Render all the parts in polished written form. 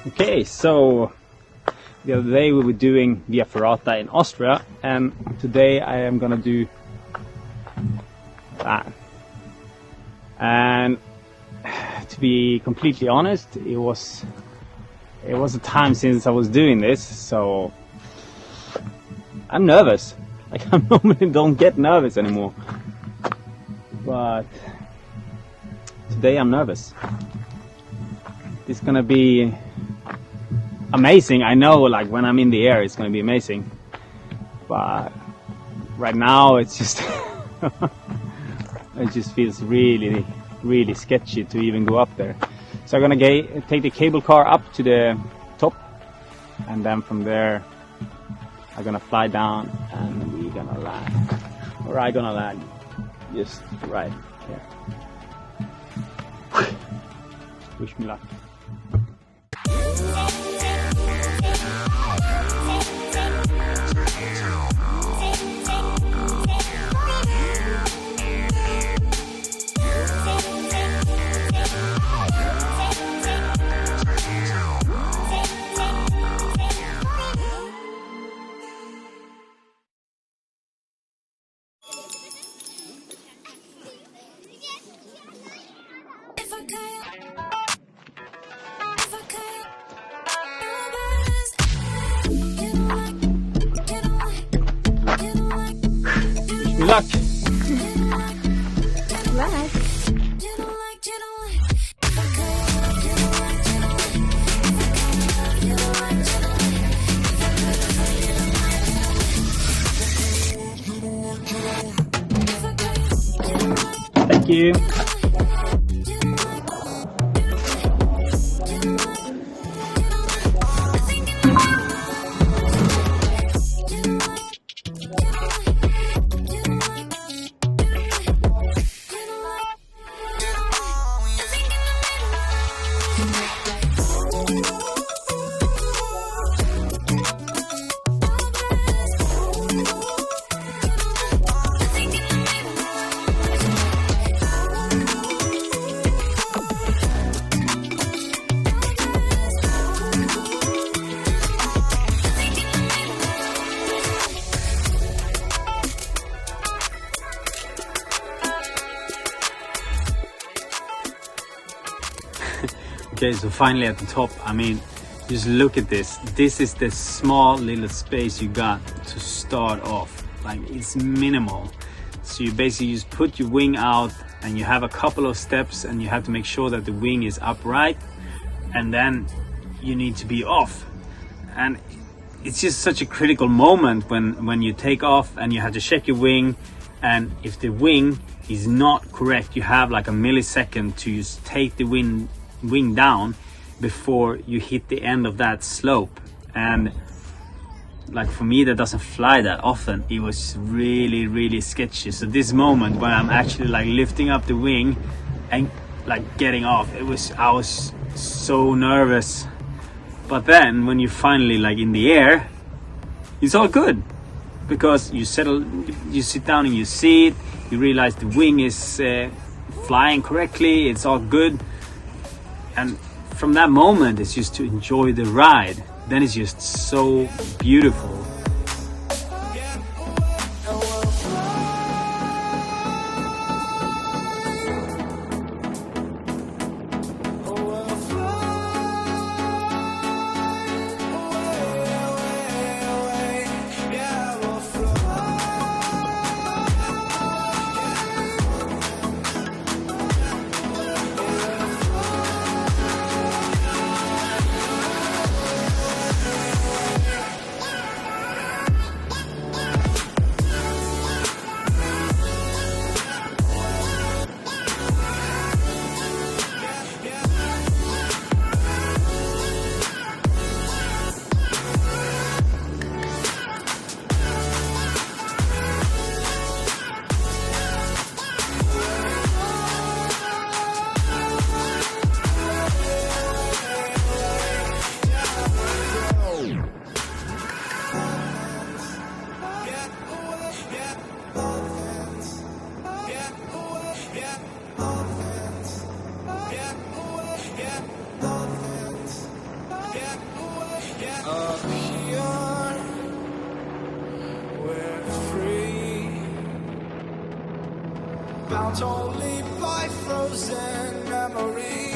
Okay, so the other day we were doing Via Ferrata in Austria, and today I am gonna do that. And to be completely honest, it was a time since I was doing this, so I'm nervous. Like, I normally don't get nervous anymore, but today I'm nervous. It's gonna be amazing. I know, like, when I'm in the air it's gonna be amazing, but right now it's just it just feels really sketchy to even go up there. So I'm gonna take the cable car up to the top, and then from there I'm gonna fly down and we're gonna land, or I'm gonna land just right here. Wish me luck. Good luck! Thank you! Okay, so finally at the top, I mean, just look at this. This is the small little space you got to start off. Like, it's minimal. So you basically just put your wing out and you have a couple of steps and you have to make sure that the wing is upright, and then you need to be off. And it's just such a critical moment when you take off and you have to check your wing, and if the wing is not correct, you have like a millisecond to just take the wing down before you hit the end of that slope. And like, for me that doesn't fly that often, it was really sketchy. So this moment when I'm actually like lifting up the wing and like getting off, I was so nervous. But then when you finally like in the air, it's all good, because you sit down in your seat, you realize the wing is flying correctly, it's all good. And from that moment, it's just to enjoy the ride. Then it's just so beautiful. bound only by frozen memories.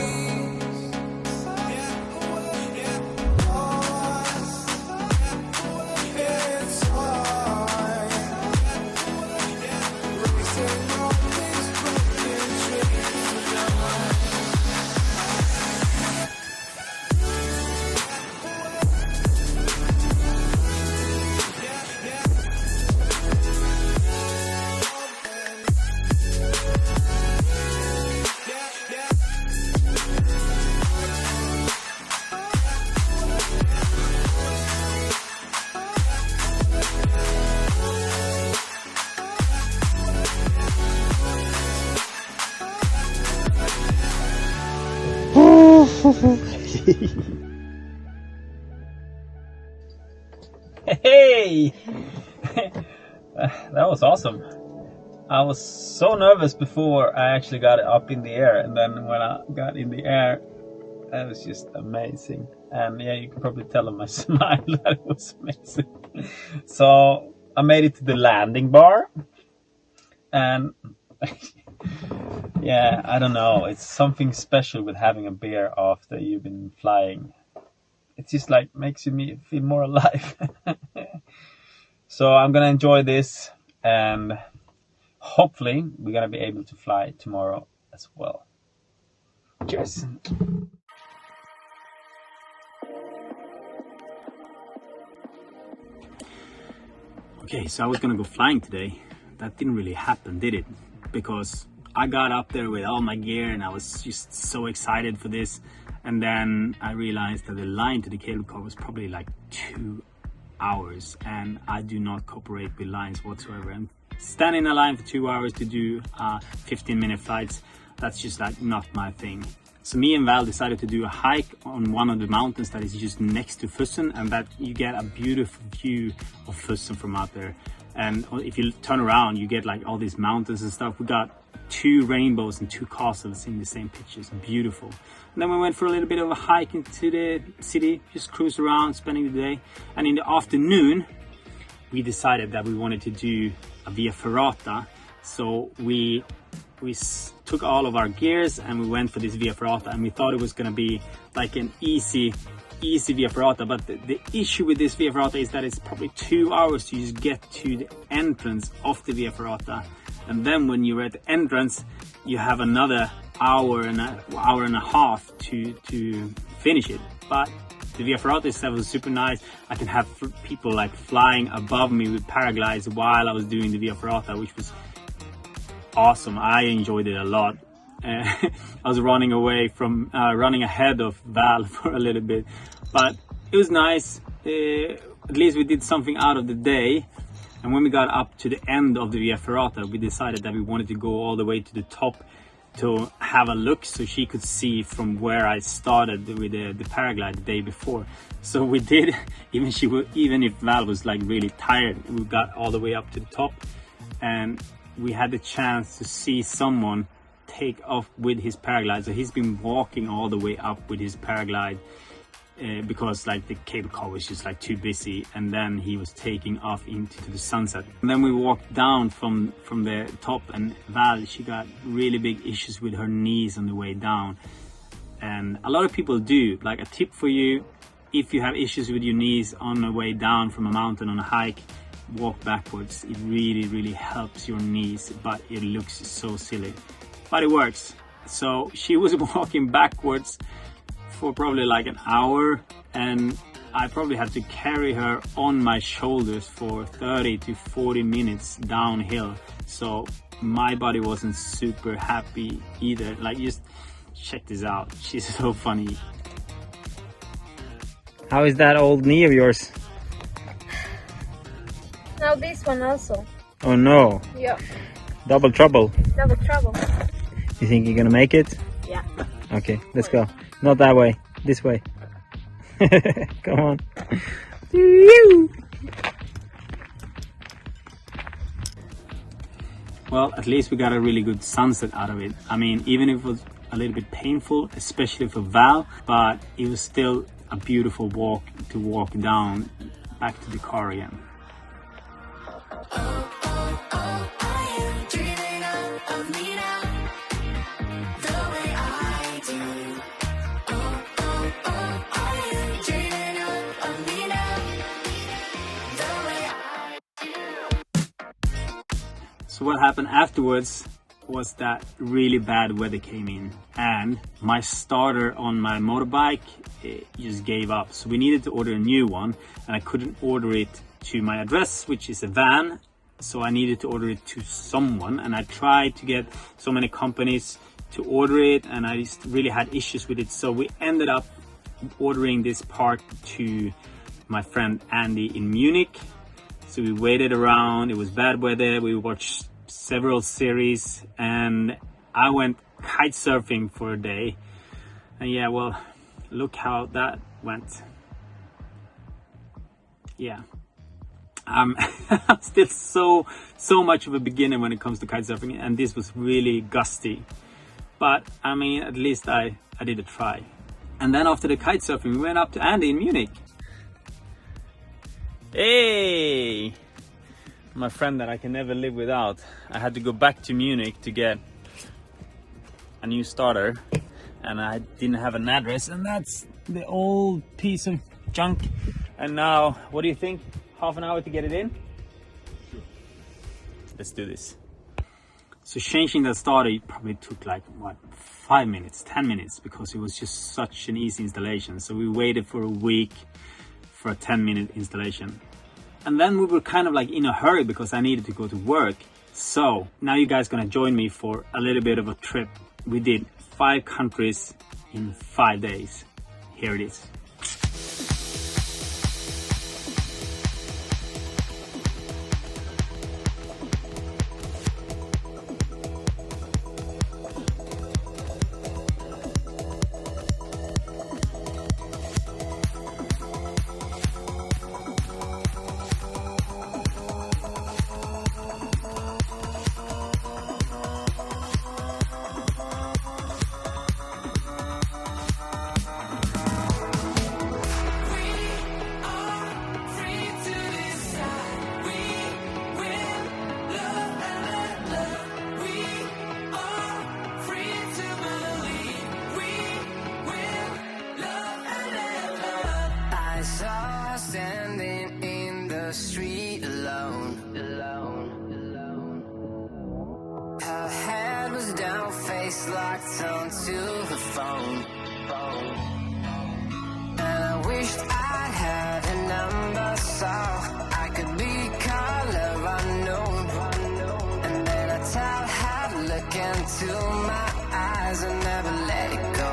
Hey! That was awesome. I was so nervous before I actually got it up in the air, and then when I got in the air, that was just amazing. And yeah, you can probably tell on my smile that it was amazing. So I made it to the landing bar, and yeah, I don't know, it's something special with having a beer after you've been flying. It just like makes me feel more alive. So I'm gonna enjoy this, and hopefully we're gonna be able to fly tomorrow as well. Cheers. Okay, so I was gonna go flying today. That didn't really happen, did it? Because I got up there with all my gear and I was just so excited for this. And then I realized that the line to the cable car was probably like 2 hours, and I do not cooperate with lines whatsoever. And standing in a line for 2 hours to do 15-minute flights, that's just like not my thing. So me and Val decided to do a hike on one of the mountains that is just next to Fussen, and that you get a beautiful view of Fussen from out there. And if you turn around, you get like all these mountains and stuff. We got 2 rainbows and 2 castles in the same picture. It's beautiful. And then we went for a little bit of a hike into the city, just cruised around, spending the day. And in the afternoon, we decided that we wanted to do a Via Ferrata. So we took all of our gears and we went for this Via Ferrata, and we thought it was going to be like an easy Via Ferrata. But the issue with this Via Ferrata is that it's probably 2 hours to just get to the entrance of the Via Ferrata. And then when you're at the entrance, you have another hour and a half to finish it. But the Via Ferrata itself was super nice. I can have people like flying above me with paraglides while I was doing the Via Ferrata, which was awesome. I enjoyed it a lot. I was running ahead of Val for a little bit, but it was nice. At least we did something out of the day. And when we got up to the end of the Via Ferrata, we decided that we wanted to go all the way to the top to have a look, so she could see from where I started with the paraglide the day before. So we did. Even if Val was like really tired, we got all the way up to the top, and we had the chance to see someone take off with his paraglide. So he's been walking all the way up with his paraglide because like the cable car was just like too busy, and then he was taking off into the sunset. And then we walked down from the top, and Val, she got really big issues with her knees on the way down, and a lot of people do. Like a tip for you, if you have issues with your knees on the way down from a mountain on a hike, walk backwards. It really helps your knees, but it looks so silly, but it works. So she was walking backwards for probably like an hour, and I probably had to carry her on my shoulders for 30 to 40 minutes downhill. So my body wasn't super happy either. Like, just check this out. She's so funny. How is that old knee of yours? Now this one also. Oh no. Yeah. Double trouble. Double trouble. You think you're gonna make it? Yeah. Okay, let's go. Not that way, this way. Come on. Well, at least we got a really good sunset out of it. I mean, even if it was a little bit painful, especially for Val, but it was still a beautiful walk to walk down back to the car again. I am dreaming of me now. So what happened afterwards was that really bad weather came in and my starter on my motorbike just gave up. So we needed to order a new one and I couldn't order it to my address, which is a van. So I needed to order it to someone, and I tried to get so many companies to order it and I just really had issues with it. So we ended up ordering this part to my friend Andy in Munich. So we waited around, it was bad weather, we watched several series and I went kite surfing for a day. And yeah, well, look how that went. Yeah. I'm still so much of a beginner when it comes to kite surfing, and this was really gusty. But I mean, at least I did a try. And then after the kite surfing, we went up to Andy in Munich. Hey! My friend that I can never live without. I had to go back to Munich to get a new starter, and I didn't have an address, and that's the old piece of junk. And now, what do you think? Half an hour to get it in? Sure. Let's do this. So changing that starter probably took like, what, 5 minutes, 10 minutes, because it was just such an easy installation. So we waited for a week for a 10-minute installation. And then we were kind of like in a hurry because I needed to go to work. So now you guys gonna join me for a little bit of a trip. We did 5 countries in 5 days. Here it is. Standing in the street alone. Her head was down, face locked onto her phone. And I wished I had a number so I could be color unknown. And then I tell her to look into my eyes and never let it go.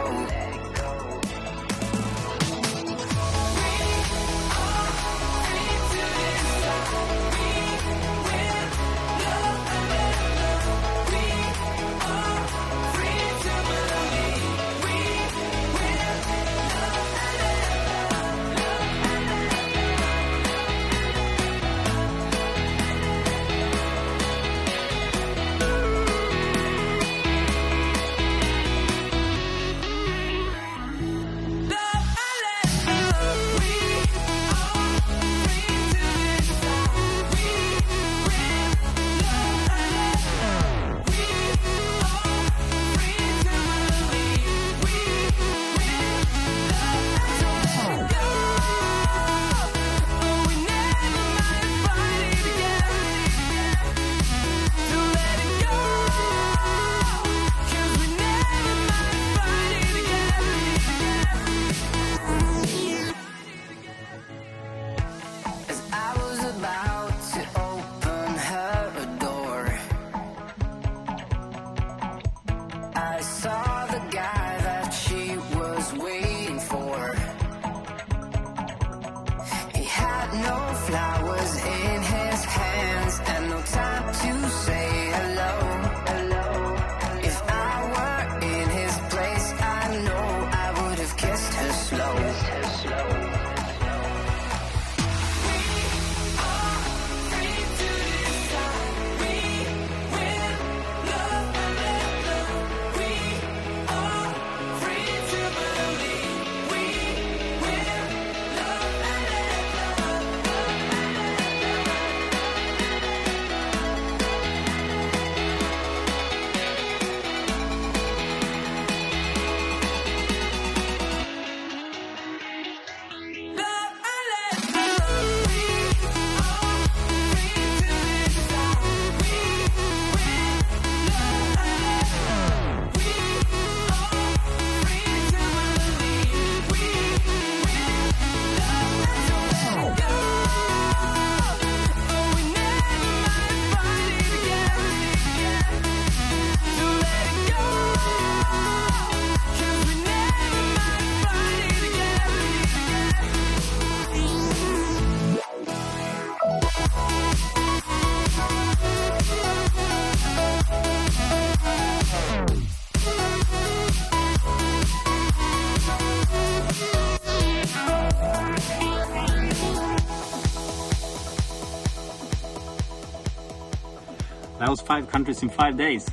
That was 5 countries in 5 days.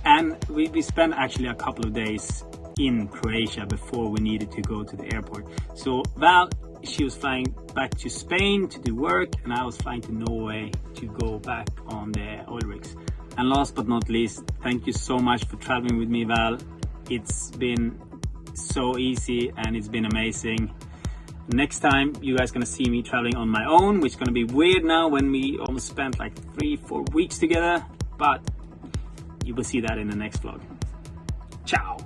And we spent actually a couple of days in Croatia before we needed to go to the airport. So Val, she was flying back to Spain to do work, and I was flying to Norway to go back on the oil rigs. And last but not least, thank you so much for traveling with me, Val. It's been so easy and it's been amazing. Next time you guys gonna see me traveling on my own, which is gonna be weird now when we almost spent like 3-4 weeks together, but you will see that in the next vlog. Ciao!